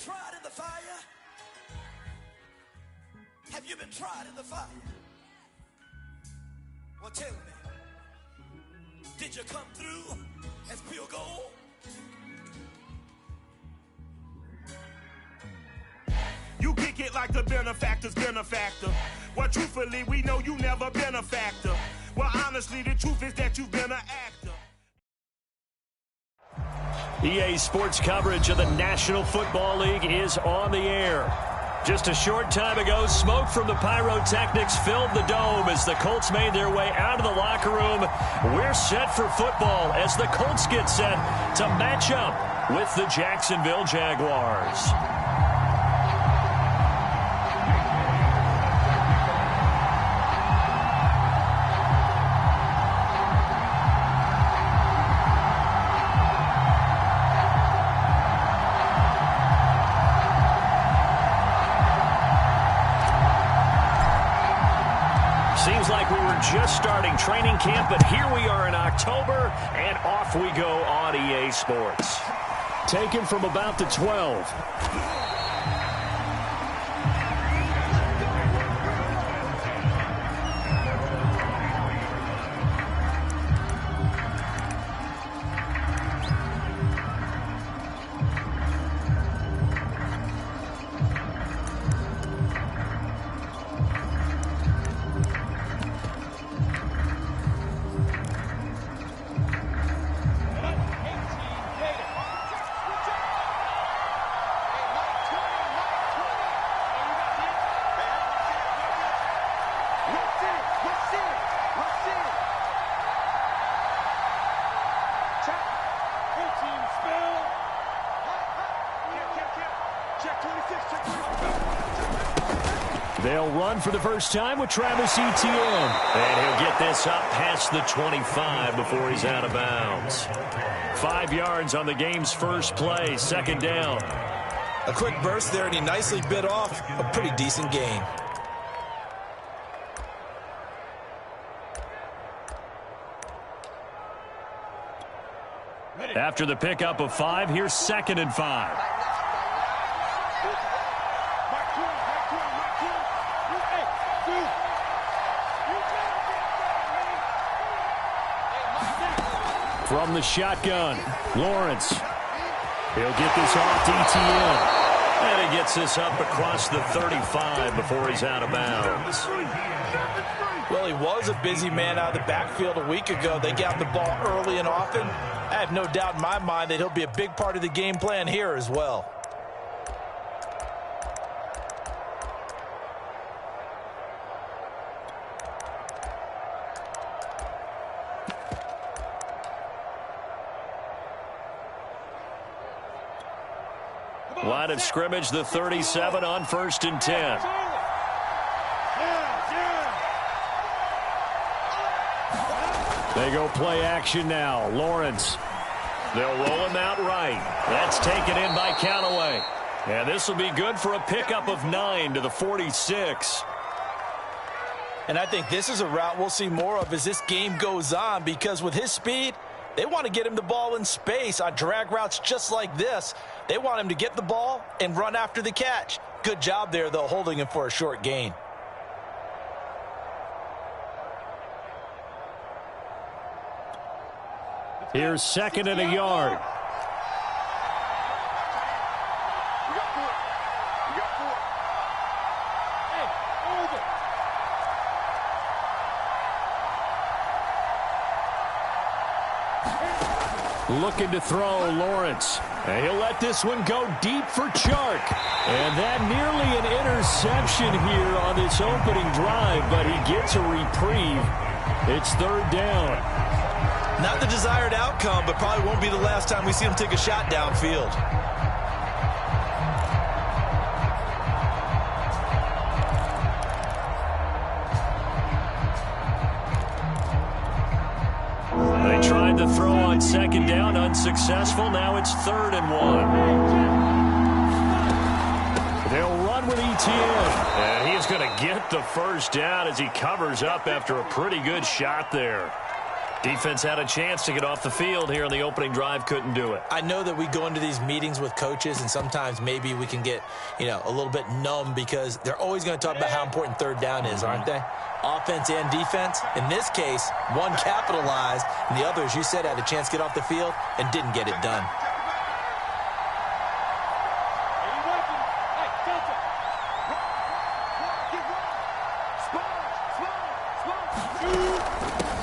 tried in the fire? Have you been tried in the fire? Well, tell me, did you come through as pure gold? You kick it like the benefactor's benefactor. Well, truthfully, we know you never been a factor. Well, honestly, the truth is that you've been an actor. EA Sports coverage of the National Football League is on the air. Just a short time ago, smoke from the pyrotechnics filled the dome as the Colts made their way out of the locker room. We're set for football as the Colts get set to match up with the Jacksonville Jaguars. Seems like we were just starting training camp, but here we are in October, and off we go on EA Sports. Taken from about the 12. They'll run for the first time with Travis Etienne. And he'll get this up past the 25 before he's out of bounds. 5 yards on the game's first play, second down. A quick burst there, and he nicely bit off a pretty decent gain. After the pickup of 5, here's 2nd and 5. From the shotgun, Lawrence. He'll get this off to Etienne. And he gets this up across the 35 before he's out of bounds. Well, he was a busy man out of the backfield a week ago. They got the ball early and often. I have no doubt in my mind that he'll be a big part of the game plan here as well. Line of scrimmage, the 37 on 1st and 10. They go play action now. Lawrence. They'll roll him out right. That's taken in by Callaway. And this will be good for a pickup of 9 to the 46. And I think this is a route we'll see more of as this game goes on, because with his speed, they want to get him the ball in space on drag routes just like this. They want him to get the ball and run after the catch. Good job there, though, holding him for a short gain. Here's 2nd and a yard. Looking to throw, Lawrence. And he'll let this one go deep for Chark. And that nearly an interception here on this opening drive, but he gets a reprieve. It's 3rd down. Not the desired outcome, but probably won't be the last time we see him take a shot downfield. They tried to throw on 2nd down, unsuccessful. Now it's 3rd and 1. They'll run with Etienne. And he's going to get the first down as he covers up after a pretty good shot there. Defense had a chance to get off the field here in the opening drive, couldn't do it. I know that we go into these meetings with coaches, and sometimes maybe we can get, a little bit numb because they're always going to talk about how important third down is, aren't they? Offense and defense. In this case, one capitalized, and the other, as you said, had a chance to get off the field and didn't get it done.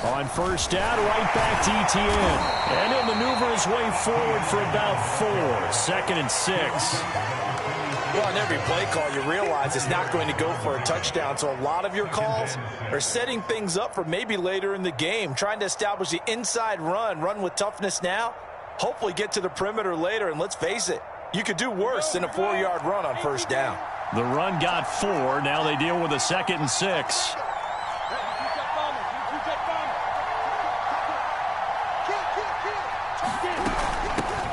On first down, right back to Etienne. And he'll maneuver his way forward for about 4. 2nd and 6. Well, on every play call, you realize it's not going to go for a touchdown. So a lot of your calls are setting things up for maybe later in the game, trying to establish the inside run with toughness now, hopefully get to the perimeter later. And let's face it, you could do worse than a 4-yard run on first down. The run got 4. Now they deal with a 2nd and 6.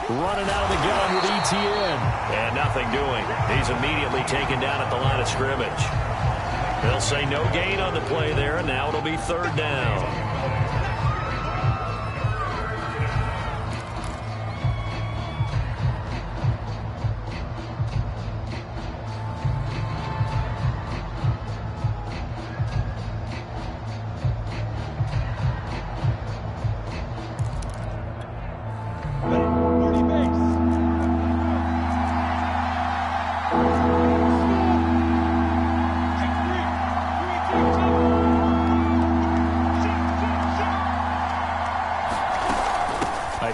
Running out of the gun with Etienne. And nothing doing. He's immediately taken down at the line of scrimmage. They'll say no gain on the play there, and now it'll be 3rd down.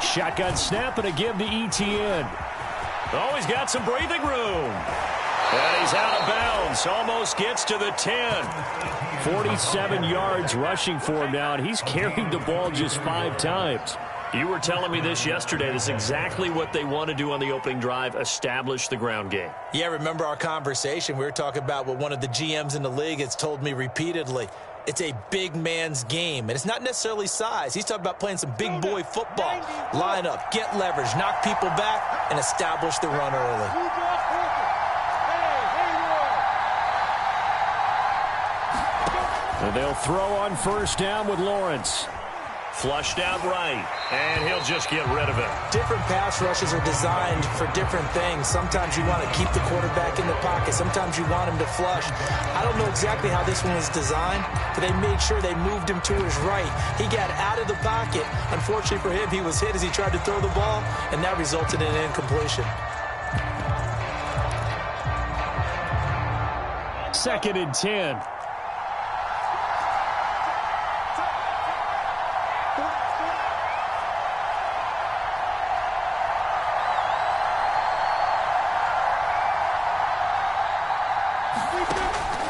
Shotgun snap and a give to Etienne. Oh, he's got some breathing room. And he's out of bounds. Almost gets to the 10. 47 yards rushing for him now, and he's carried the ball just 5 times. You were telling me this yesterday. This is exactly what they want to do on the opening drive, establish the ground game. Yeah, remember our conversation. We were talking about what one of the GMs in the league has told me repeatedly. It's a big man's game, and it's not necessarily size. He's talking about playing some big boy football. Line up, get leverage, knock people back, and establish the run early. And they'll throw on first down with Lawrence. Flushed out right, and he'll just get rid of it. Different pass rushes are designed for different things. Sometimes you want to keep the quarterback in the pocket. Sometimes you want him to flush. I don't know exactly how this one was designed, but they made sure they moved him to his right. He got out of the pocket. Unfortunately for him, he was hit as he tried to throw the ball, and that resulted in an incompletion. 2nd and 10.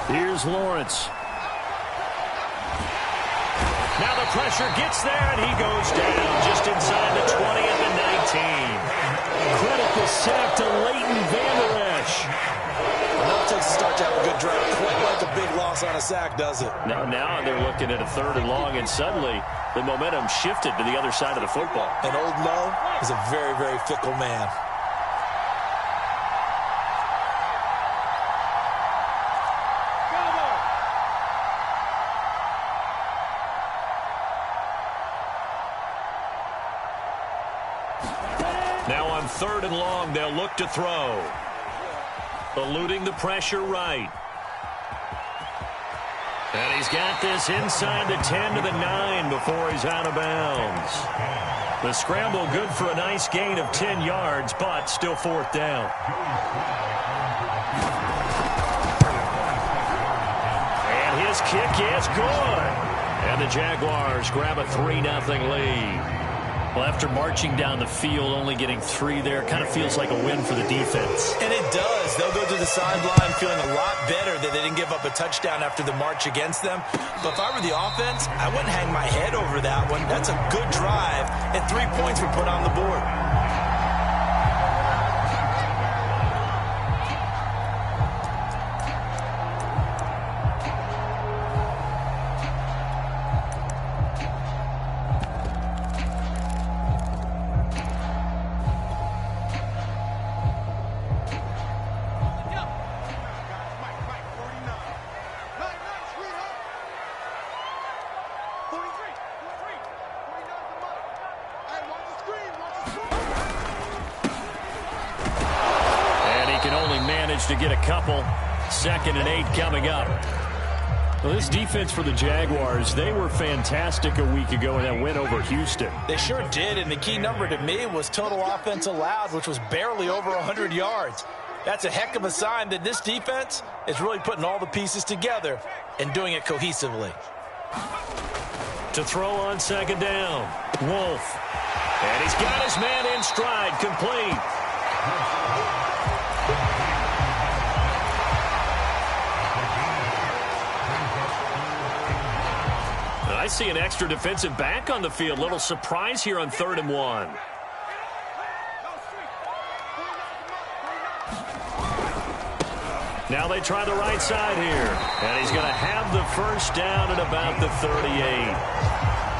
Here's Lawrence. Now the pressure gets there, and he goes down just inside the 20 at the 19. Critical sack to Leighton Vander Esch. Well, it takes a start to have a good drive. Quite like a big loss on a sack, does it? Now they're looking at a 3rd and long, and suddenly the momentum shifted to the other side of the football. And Old Mo is a very, very fickle man. Now on 3rd and long, they'll look to throw. Eluding the pressure right. And he's got this inside the 10 to the 9 before he's out of bounds. The scramble good for a nice gain of 10 yards, but still 4th down. And his kick is good. And the Jaguars grab a 3-0 lead. Well, after marching down the field, only getting 3 there, kind of feels like a win for the defense. And it does. They'll go to the sideline feeling a lot better that they didn't give up a touchdown after the march against them. But if I were the offense, I wouldn't hang my head over that one. That's a good drive, and 3 points were put on the board. can only manage to get a couple. 2nd and 8 coming up. Well, this defense for the Jaguars, they were fantastic a week ago in that win over Houston. They sure did, and the key number to me was total offense allowed, which was barely over 100 yards. That's a heck of a sign that this defense is really putting all the pieces together and doing it cohesively. To throw on 2nd down, Wolf. And he's got his man in stride, complete. I see an extra defensive back on the field. Little surprise here on 3rd and 1. Now they try the right side here. And he's going to have the first down at about the 38.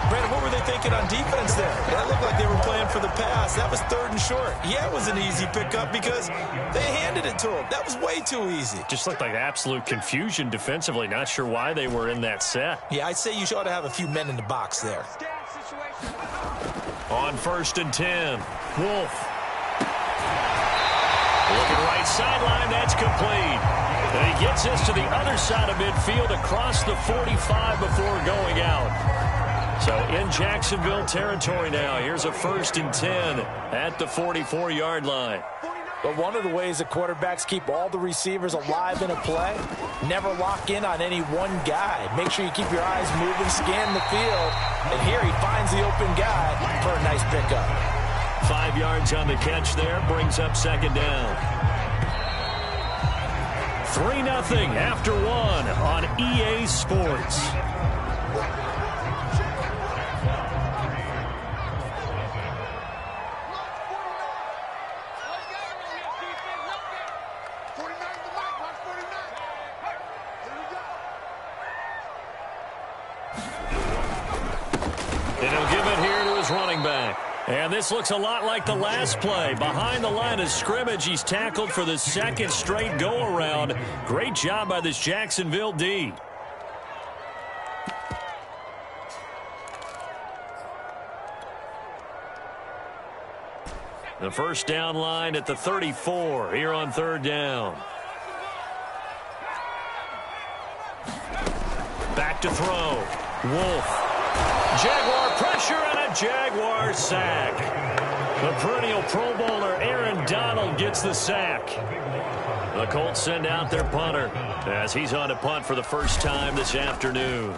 Brandon, what were they thinking on defense there? That looked like they were playing for the pass. That was 3rd and short. Yeah, it was an easy pickup because they handed it to him. That was way too easy. Just looked like absolute confusion defensively. Not sure why they were in that set. Yeah, I'd say you ought to have a few men in the box there. On 1st and 10, Wolf. Looking right sideline, that's complete. And he gets this to the other side of midfield across the 45 before going out. So in Jacksonville territory now. Here's a 1st and 10 at the 44-yard line. But one of the ways that quarterbacks keep all the receivers alive in a play, never lock in on any one guy. Make sure you keep your eyes moving, scan the field. And here he finds the open guy for a nice pickup. 5 yards on the catch there, brings up 2nd down. 3-0 after 1 on EA Sports. And he'll give it here to his running back. And this looks a lot like the last play. Behind the line of scrimmage, he's tackled for the 2nd straight go-around. Great job by this Jacksonville D. The first down line at the 34 here on 3rd down. Back to throw. Wolf. Jaguar pressure and a Jaguar sack. The perennial Pro Bowler Aaron Donald gets the sack. The Colts send out their punter as he's on to punt for the first time this afternoon.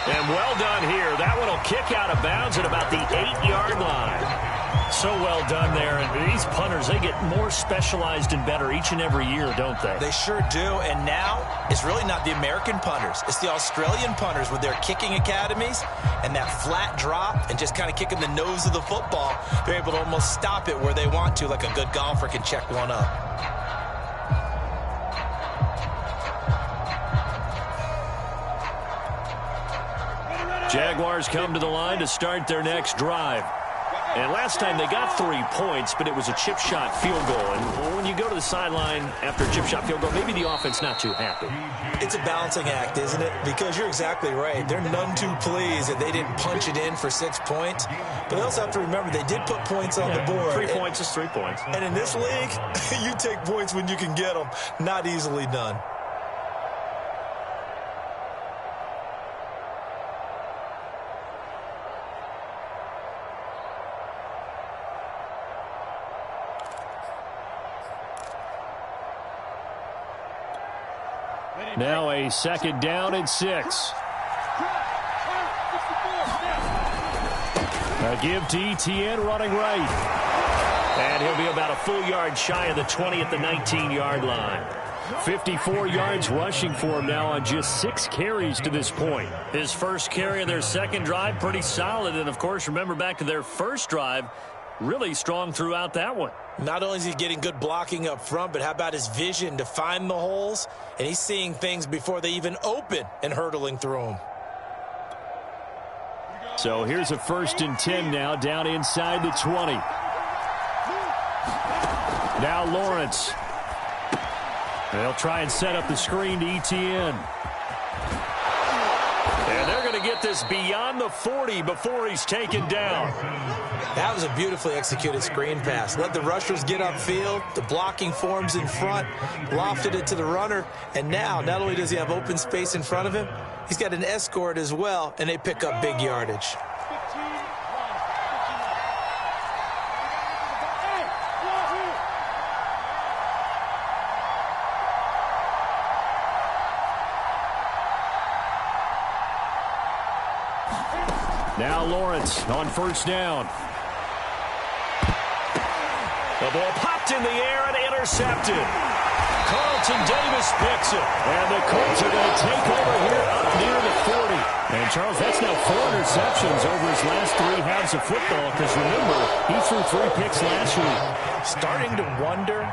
And well done here. That one will kick out of bounds at about the 8-yard line. So well done there. And these punters, they get more specialized and better each and every year, don't they? They sure do. And now it's really not the American punters. It's the Australian punters with their kicking academies and that flat drop and just kind of kicking the nose of the football. They're able to almost stop it where they want to, like a good golfer can check one up. Jaguars come to the line to start their next drive. And last time they got 3 points, but it was a chip shot field goal. And when you go to the sideline after a chip shot field goal, maybe the offense not too happy. It's a balancing act, isn't it? Because you're exactly right. They're none too pleased that they didn't punch it in for 6 points. But they also have to remember they did put points on the board. 3 points is 3 points. And in this league, you take points when you can get them. Not easily done. Now a 2nd down and 6. A give to Etienne running right. And he'll be about a full yard shy of the 20 at the 19-yard line. 54 yards rushing for him now on just 6 carries to this point. His first carry of their second drive, pretty solid. And, of course, remember back to their first drive, really strong throughout that one. Not only is he getting good blocking up front, but how about his vision to find the holes? And he's seeing things before they even open and hurtling through them. So here's a 1st and 10 now down inside the 20. Now Lawrence. They'll try and set up the screen to Etienne. And they're going to get this beyond the 40 before he's taken down. That was a beautifully executed screen pass. Let the rushers get upfield. The blocking forms in front. Lofted it to the runner. And now, not only does he have open space in front of him, he's got an escort as well, and they pick up big yardage. Now Lawrence on first down. The ball popped in the air and intercepted. Carlton Davis picks it. And the Colts are going to take over here up near the 40. And, Charles, that's now 4 interceptions over his last 3 halves of football. Because, remember, he threw 3 picks last week. Starting to wonder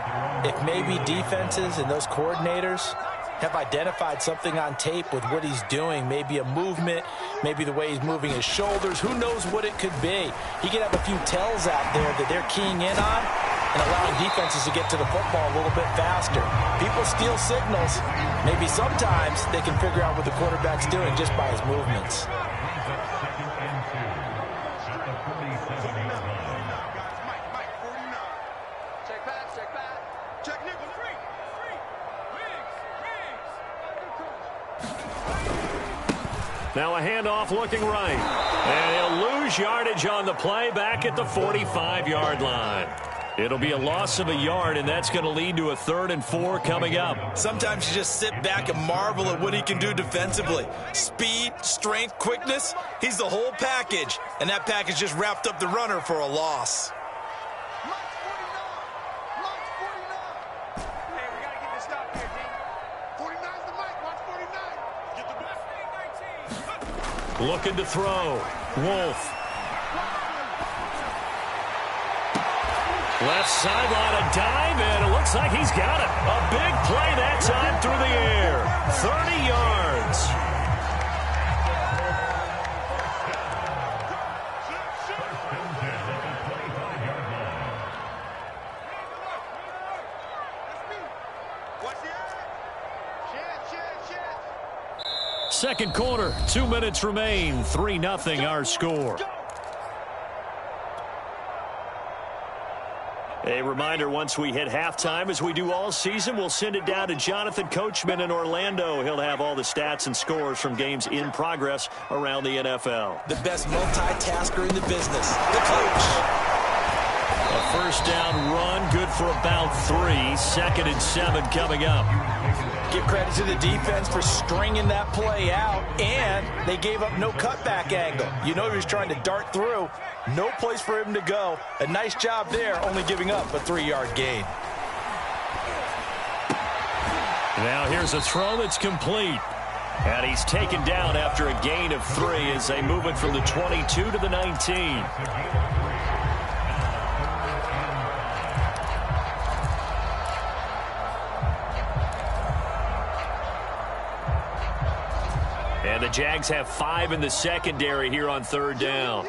if maybe defenses and those coordinators have identified something on tape with what he's doing. Maybe a movement, maybe the way he's moving his shoulders. Who knows what it could be? He could have a few tells out there that they're keying in on and allowing defenses to get to the football a little bit faster. People steal signals. Maybe sometimes they can figure out what the quarterback's doing just by his movements. Now a handoff looking right. And he'll lose yardage on the play back at the 45-yard line. It'll be a loss of a yard, and that's going to lead to a 3rd and 4 coming up. Sometimes you just sit back and marvel at what he can do defensively. Speed, strength, quickness, he's the whole package. And that package just wrapped up the runner for a loss. Looking to throw. Wolf. Left sideline, a dive, and it looks like he's got it. A big play that time through the air. 30 yards. Second quarter, 2 minutes remain. 3-0 our score. A reminder, once we hit halftime, as we do all season, we'll send it down to Jonathan Coachman in Orlando. He'll have all the stats and scores from games in progress around the NFL. The best multitasker in the business, the coach. A first down run, good for about 3. 2nd and 7 coming up. Give credit to the defense for stringing that play out, and they gave up no cutback angle. You know he was trying to dart through. No place for him to go. A nice job there, only giving up a 3-yard gain. Now here's a throw that's complete. And he's taken down after a gain of 3 as they move it from the 22 to the 19. And the Jags have 5 in the secondary here on 3rd down.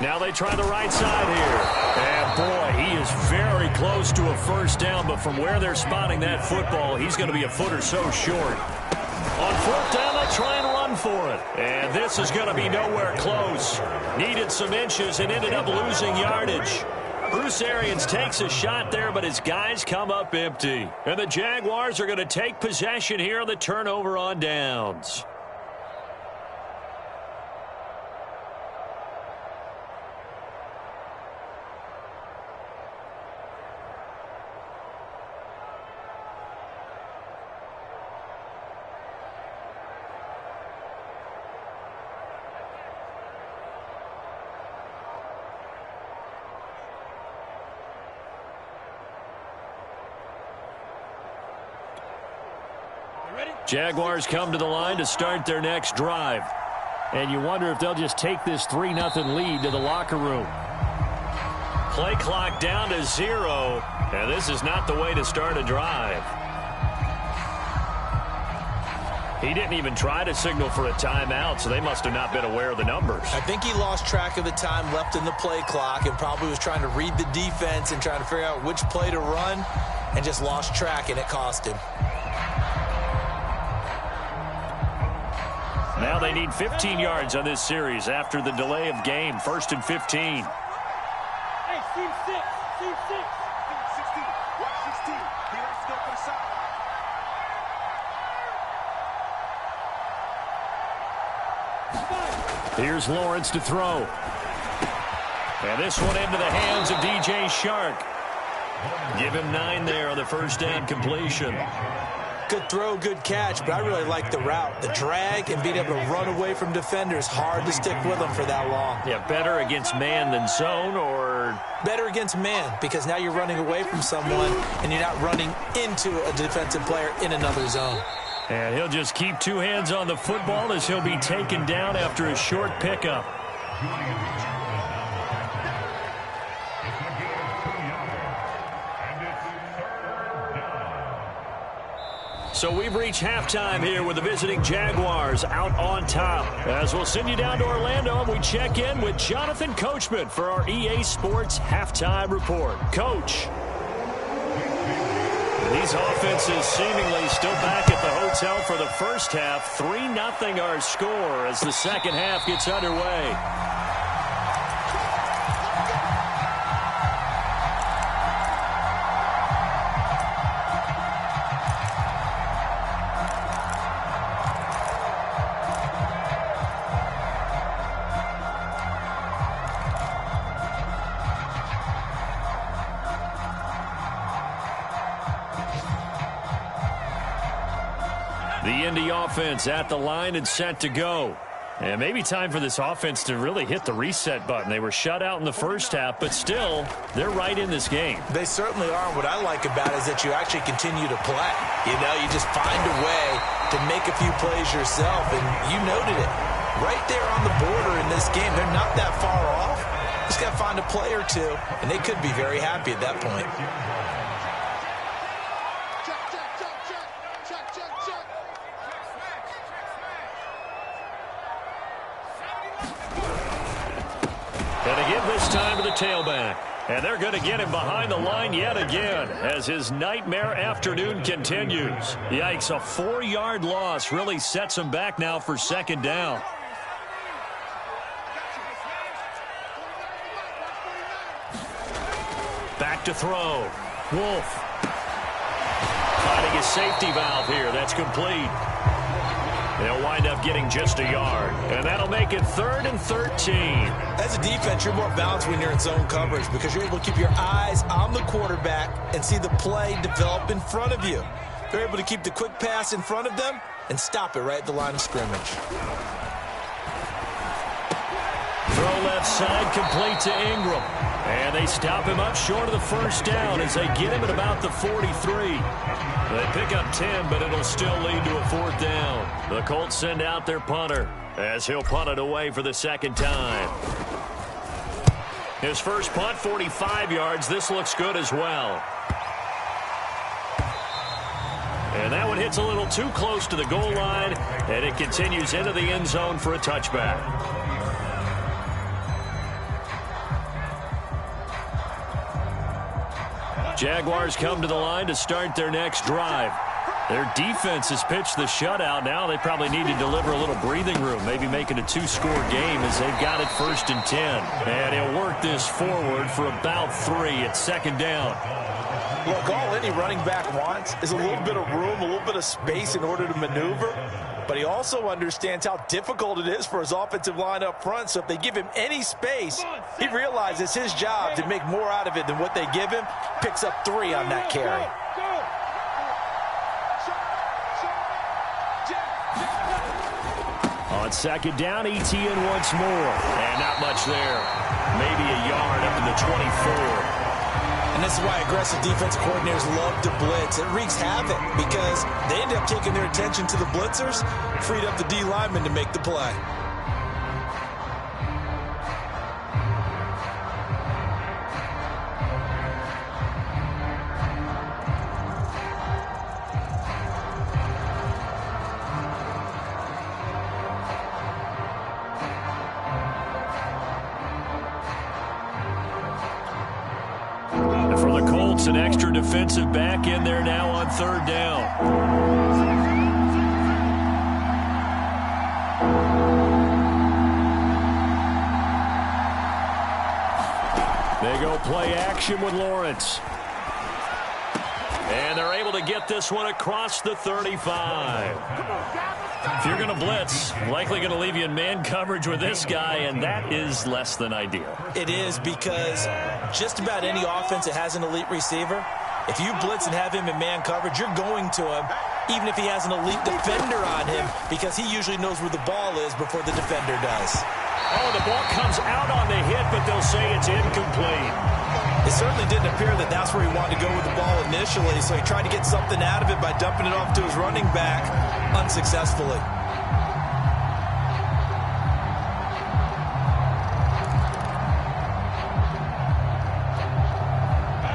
Now they try the right side here. And, boy, he is very close to a first down, but from where they're spotting that football, he's going to be a foot or so short. On 4th down, they'll try and run for it. And this is going to be nowhere close. Needed some inches and ended up losing yardage. Bruce Arians takes a shot there, but his guys come up empty. And the Jaguars are going to take possession here on the turnover on downs. Jaguars come to the line to start their next drive. And you wonder if they'll just take this 3-0 lead to the locker room. Play clock down to 0. And this is not the way to start a drive. He didn't even try to signal for a timeout, so they must have not been aware of the numbers. I think he lost track of the time left in the play clock and probably was trying to read the defense and trying to figure out which play to run and just lost track, and it cost him. they need 15 yards on this series after the delay of game. 1st and 15. Hey, team 6. Team 6. Team 16. Watch 16. He likes to go for the side. Here's Lawrence to throw. And this one into the hands of DJ Shark. Give him 9 there on the first down completion. Good throw, good catch, but I really like the route. The drag and being able to run away from defenders, hard to stick with them for that long. Yeah, better against man than zone, or? Better against man, because now you're running away from someone and you're not running into a defensive player in another zone. And he'll just keep 2 hands on the football as he'll be taken down after a short pickup. So we've reached halftime here with the visiting Jaguars out on top. As we'll send you down to Orlando, and we check in with Jonathan Coachman for our EA Sports Halftime Report. Coach. These offenses seemingly still back at the hotel for the first half. 3-0 our score as the second half gets underway. The Indy offense at the line and set to go. And maybe time for this offense to really hit the reset button. They were shut out in the first half, but still, they're right in this game. They certainly are. What I like about it is that you actually continue to play. You know, you just find a way to make a few plays yourself, and you noted it. Right there on the border in this game, they're not that far off. Just got to find a play or two, and they could be very happy at that point. And again this time to the tailback. And they're going to get him behind the line yet again as his nightmare afternoon continues. Yikes, a 4-yard loss really sets him back now for second down. Back to throw. Wolf. Finding his safety valve here. That's complete. They'll wind up getting just a yard. And that'll make it 3rd and 13. As a defense, you're more balanced when you're in zone coverage because you're able to keep your eyes on the quarterback and see the play develop in front of you. They're able to keep the quick pass in front of them and stop it right at the line of scrimmage. Throw left side, complete to Ingram. And they stop him up short of the first down as they get him at about the 43. They pick up 10, but it'll still lead to a 4th down. The Colts send out their punter as he'll punt it away for the second time. His first punt, 45 yards. This looks good as well. And that one hits a little too close to the goal line, and it continues into the end zone for a touchback. Jaguars come to the line to start their next drive. Their defense has pitched the shutout. Now they probably need to deliver a little breathing room, maybe make it a 2-score game as they've got it 1st and 10. And he'll work this forward for about 3 at second down. Look, all any running back wants is a little bit of room, a little bit of space in order to maneuver. But he also understands how difficult it is for his offensive line up front. So if they give him any space, he realizes his job to make more out of it than what they give him. Picks up 3 on that carry. On second down, ETN once more. And not much there. Maybe a yard up in the 24. And this is why aggressive defense coordinators love to blitz. It wreaks havoc because they end up taking their attention to the blitzers, freed up the D lineman to make the play. For the Colts, an extra defensive back in there now on 3rd down. They go play action with Lawrence. And they're able to get this one across the 35. If you're going to blitz, likely going to leave you in man coverage with this guy, and that is less than ideal. It is, because just about any offense that has an elite receiver, if you blitz and have him in man coverage, you're going to him, even if he has an elite defender on him, because he usually knows where the ball is before the defender does. Oh, the ball comes out on the hit, but they'll say it's incomplete. It certainly didn't appear that that's where he wanted to go with the ball initially, so he tried to get something out of it by dumping it off to his running back unsuccessfully.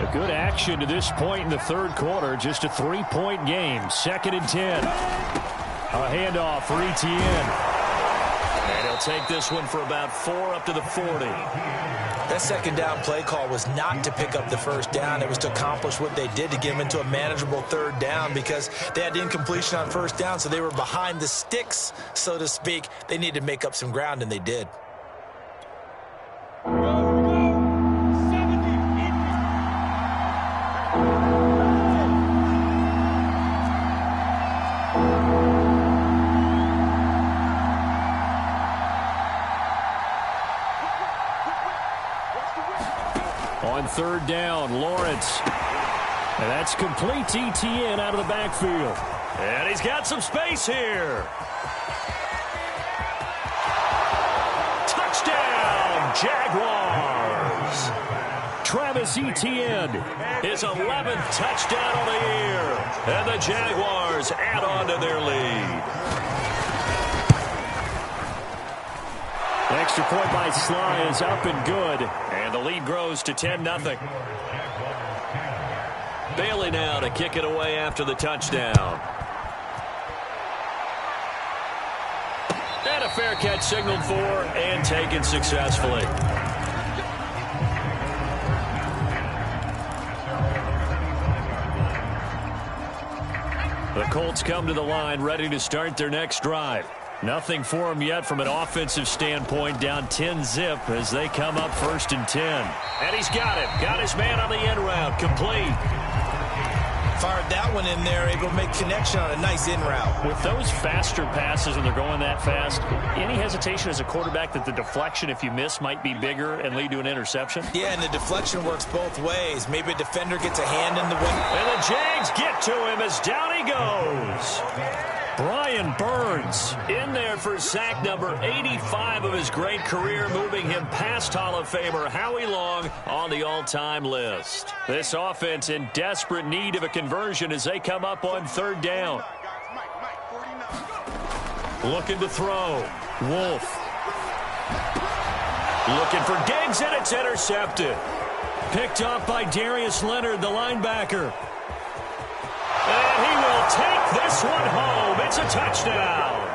A good action to this point in the third quarter, just a 3-point game, 2nd and 10. A handoff for Etienne. And he'll take this one for about 4 up to the 40. That second down play call was not to pick up the first down. It was to accomplish what they did, to get them into a manageable third down, because they had incompletion on first down, so they were behind the sticks, so to speak. They needed to make up some ground, and they did. On third down, Lawrence. And that's complete to Etienne out of the backfield. And he's got some space here. Touchdown, Jaguars. Travis Etienne, his 11th touchdown of the year. And the Jaguars add on to their lead. The extra point by Sly is up and good. And the lead grows to 10-0. Bailey now to kick it away after the touchdown. And a fair catch signaled for and taken successfully. The Colts come to the line ready to start their next drive. Nothing for them yet from an offensive standpoint, down 10-zip as they come up 1st and 10. And he's got it. Got his man on the end route. Complete. Fired that one in there, able to make connection on a nice in route. With those faster passes and they're going that fast, any hesitation as a quarterback that the deflection, if you miss, might be bigger and lead to an interception? Yeah, and the deflection works both ways. Maybe a defender gets a hand in the wing. And the Jags get to him as down he goes. Brian Burns in there for sack number 85 of his great career, moving him past Hall of Famer Howie Long on the all-time list. This offense in desperate need of a conversion as they come up on third down. Looking to throw. Wolf. Looking for Diggs, and it's intercepted. Picked up by Darius Leonard, the linebacker. And he will take this one home. It's a touchdown.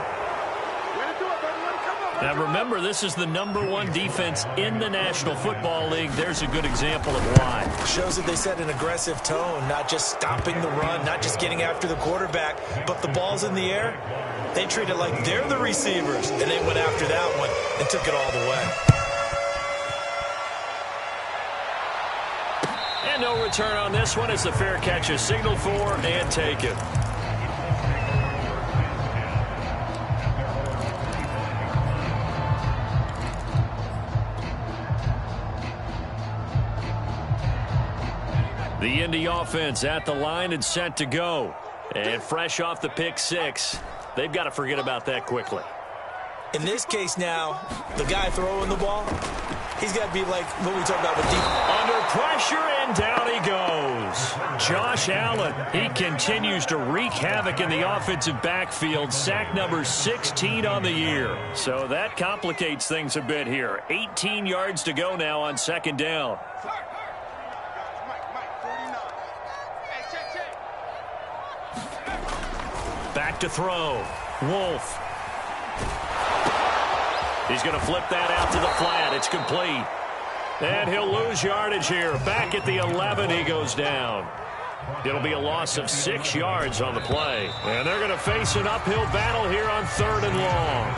Now remember, this is the #1 defense in the National Football League. There's a good example of why. Shows that they set an aggressive tone, not just stopping the run, not just getting after the quarterback, but the ball's in the air. They treat it like they're the receivers, and they went after that one and took it all the way. And no return on this one as the fair catch is signaled for and taken. The Indy offense at the line and set to go. And fresh off the pick six, they've got to forget about that quickly. In this case now, the guy throwing the ball, he's got to be like what we talked about with deep. Under pressure, and down he goes. Josh Allen, he continues to wreak havoc in the offensive backfield. Sack number 16 on the year. So that complicates things a bit here. 18 yards to go now on second down. Back to throw. Wolf. He's going to flip that out to the flat. It's complete. And he'll lose yardage here. Back at the 11, he goes down. It'll be a loss of 6 yards on the play. And they're going to face an uphill battle here on third and long.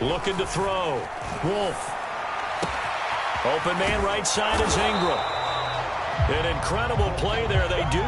Looking to throw. Wolf. Open man right side is Ingram. An incredible play there. They do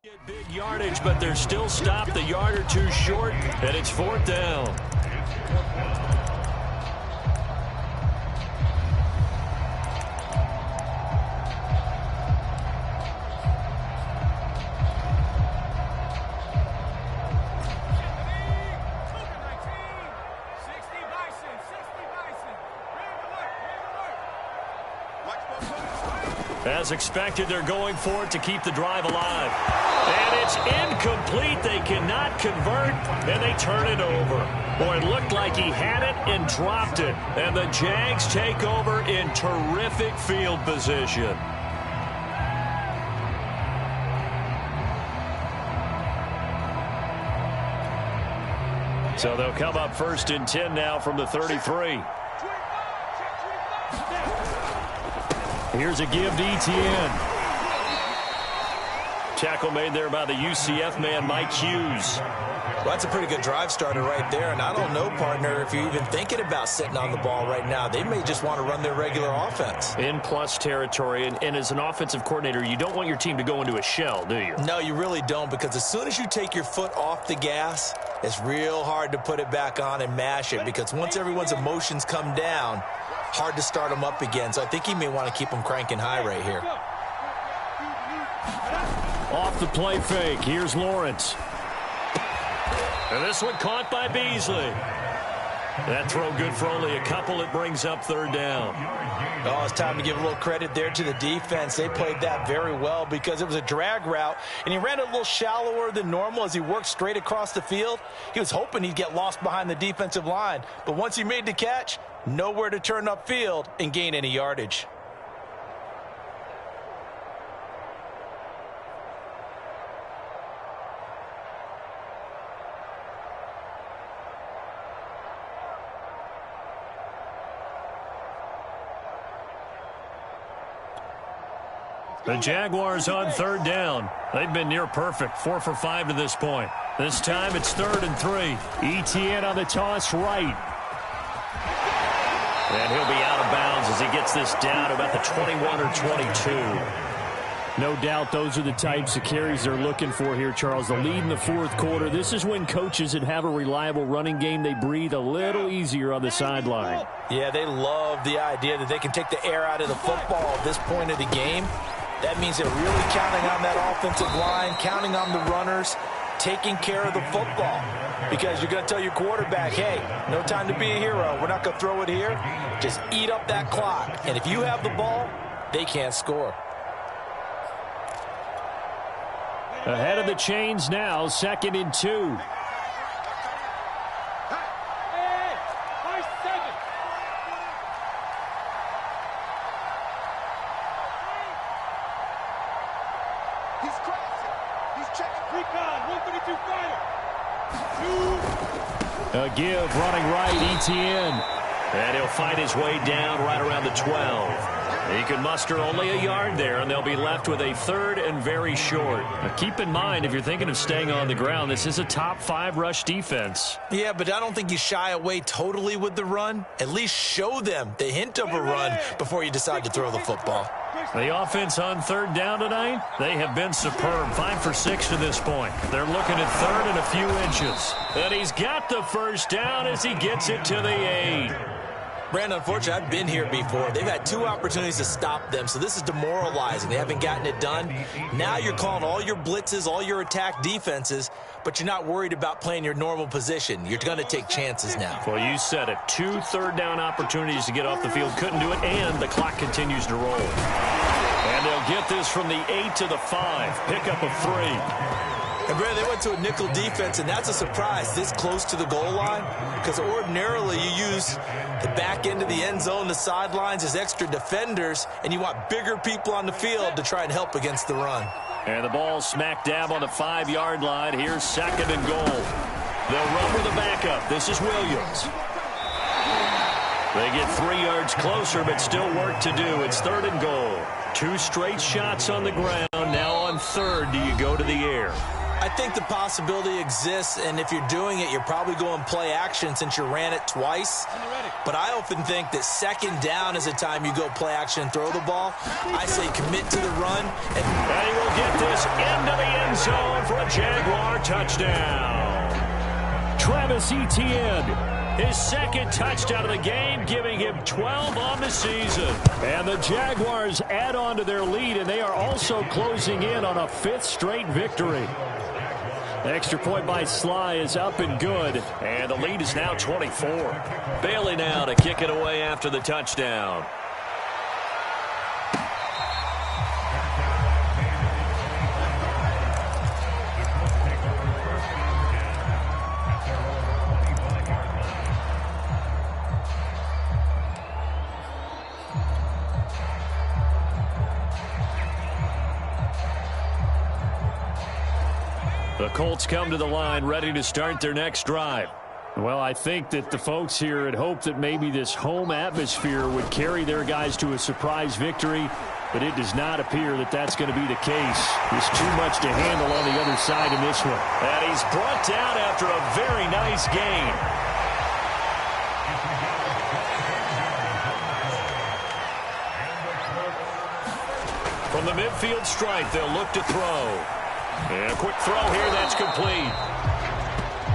get big yardage, but they're still stopped a yard or two short, and it's 4th down. As expected, they're going for it to keep the drive alive. And it's incomplete. They cannot convert, and they turn it over. Boy, it looked like he had it and dropped it. And the Jags take over in terrific field position. So they'll come up 1st and 10 now from the 33. Here's a give to Etienne. Tackle made there by the UCF man, Mike Hughes. Well, that's a pretty good drive starter right there, and I don't know, partner, if you're even thinking about sitting on the ball right now. They may just want to run their regular offense. In plus territory, and as an offensive coordinator, you don't want your team to go into a shell, do you? No, you really don't, because as soon as you take your foot off the gas, it's real hard to put it back on and mash it, because once everyone's emotions come down, hard to start them up again. So I think he may want to keep them cranking high right here. Off the play fake. Here's Lawrence. And this one caught by Beasley. That throw good for only a couple. It brings up 3rd down. Oh, it's time to give a little credit there to the defense. They played that very well because it was a drag route, and he ran a little shallower than normal as he worked straight across the field. He was hoping he'd get lost behind the defensive line, but once he made the catch, nowhere to turn upfield and gain any yardage. The Jaguars on 3rd down. They've been near perfect, 4 for 5 to this point. This time it's 3rd and 3. Etienne on the toss right. And he'll be out of bounds as he gets this down about the 21 or 22. No doubt those are the types of carries they're looking for here, Charles. The lead in the 4th quarter. This is when coaches that have a reliable running game, they breathe a little easier on the sideline. Yeah, they love the idea that they can take the air out of the football at this point of the game. That means they're really counting on that offensive line, counting on the runners, taking care of the football. Because you're going to tell your quarterback, hey, no time to be a hero. We're not going to throw it here. Just eat up that clock. And if you have the ball, they can't score. Ahead of the chains now, 2nd and 2. A give, running right, Etienne. And he'll fight his way down right around the 12. He can muster only a yard there, and they'll be left with a 3rd and very short. Now, keep in mind, if you're thinking of staying on the ground, this is a top 5 rush defense. Yeah, but I don't think you shy away totally with the run. At least show them the hint of a run before you decide to throw the football. The offense on third down tonight, they have been superb. 5 for 6 to this point. They're looking at third and a few inches. And he's got the first down as he gets it to the 8. Brandon, unfortunately, I've been here before. They've had 2 opportunities to stop them, so this is demoralizing. They haven't gotten it done. Now you're calling all your blitzes, all your attack defenses, but you're not worried about playing your normal position. You're going to take chances now. Well, you said it. 2 third down opportunities to get off the field. Couldn't do it, and the clock continues to roll. And they'll get this from the 8 to the 5. Pickup of 3. And, Brandon, they went to a nickel defense, and that's a surprise this close to the goal line, because ordinarily you use the back end of the end zone, the sidelines as extra defenders, and you want bigger people on the field to try and help against the run. And the ball smack dab on the 5-yard line. Here's 2nd and goal. They'll run with the backup. This is Williams. They get 3 yards closer, but still work to do. It's 3rd and goal. 2 straight shots on the ground. Now on 3rd, do you go to the air? I think the possibility exists, and if you're doing it, you're probably going play action since you ran it twice. But I often think that 2nd down is a time you go play action and throw the ball. I say commit to the run. And he will get this into the end zone for a Jaguar touchdown. Travis Etienne, his 2nd touchdown of the game, giving him 12 on the season. And the Jaguars add on to their lead, and they are also closing in on a 5th straight victory. The extra point by Sly is up and good, and the lead is now 24. Bailey now to kick it away after the touchdown. The Colts come to the line ready to start their next drive. Well, I think that the folks here had hoped that maybe this home atmosphere would carry their guys to a surprise victory, but it does not appear that that's going to be the case. There's too much to handle on the other side in this one. And he's brought down after a very nice gain. From the midfield stripe, they'll look to throw. And a quick throw here, that's complete.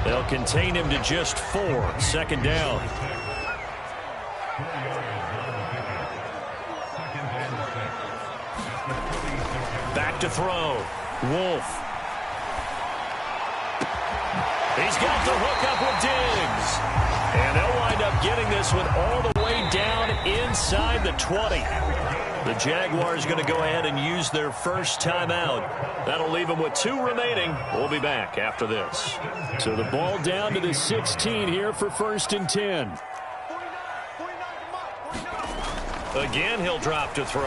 They'll contain him to just 4. 2nd down. Back to throw. Wolf. He's got the hook up with Diggs. And they'll wind up getting this one all the way down inside the 20. The Jaguars going to go ahead and use their first timeout. That'll leave them with 2 remaining. We'll be back after this. So the ball down to the 16 here for 1st and 10. Again, he'll drop to throw.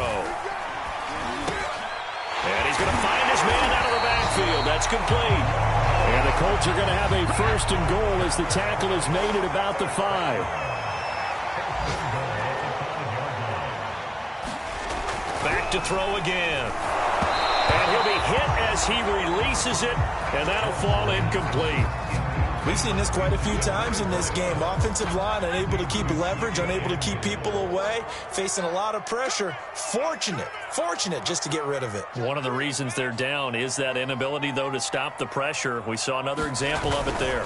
And he's going to find his man out of the backfield. That's complete. And the Colts are going to have a 1st and goal as the tackle is made at about the 5. Back to throw again. And he'll be hit as he releases it, and that'll fall incomplete. We've seen this quite a few times in this game. Offensive line unable to keep leverage, unable to keep people away, facing a lot of pressure. Fortunate just to get rid of it. One of the reasons they're down is that inability, though, to stop the pressure. We saw another example of it there.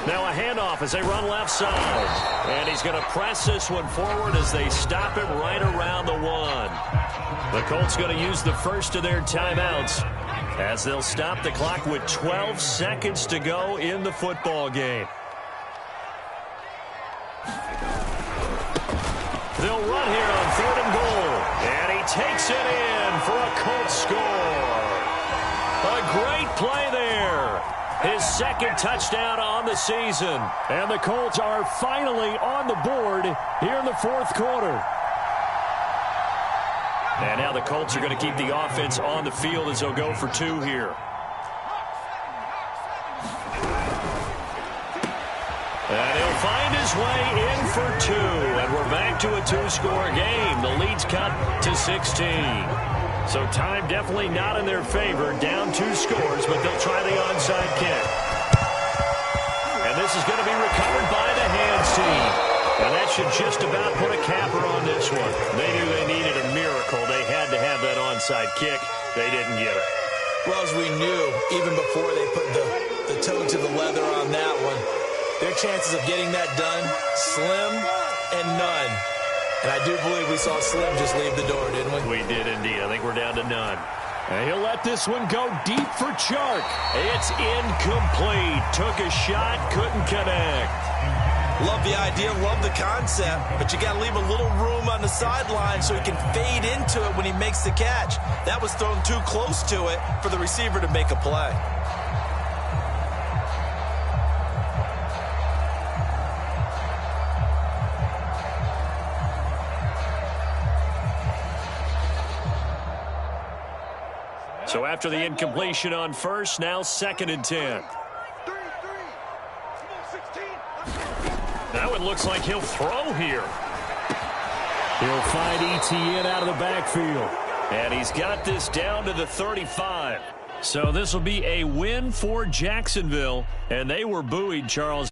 Now a handoff as they run left side. And he's going to press this one forward as they stop it right around the 1. The Colts going to use the first of their timeouts as they'll stop the clock with 12 seconds to go in the football game. They'll run here on 3rd and goal. And he takes it in for a Colts score. A great play there. His 2nd touchdown on the season. And the Colts are finally on the board here in the 4th quarter. And now the Colts are going to keep the offense on the field as they'll go for 2 here. And he'll find his way in for 2. And we're back to a 2-score game. The lead's cut to 16. So time definitely not in their favor. Down 2 scores, but they'll try the onside kick. And this is going to be recovered by the hands team. And that should just about put a capper on this one. They knew they needed a miracle. They had to have that onside kick. They didn't get it. Well, as we knew, even before they put the toe to the leather on that one, their chances of getting that done, slim and none. And I do believe we saw Slim just leave the door, didn't we? We did indeed. I think we're down to none. And he'll let this one go deep for Chark. It's incomplete. Took a shot, couldn't connect. Love the idea, love the concept, but you got to leave a little room on the sideline so he can fade into it when he makes the catch. That was thrown too close to it for the receiver to make a play. So after the incompletion on first, now 2nd and 10. That one looks like he'll throw here. He'll find Etienne out of the backfield. And he's got this down to the 35. So this will be a win for Jacksonville. And they were buoyed, Charles.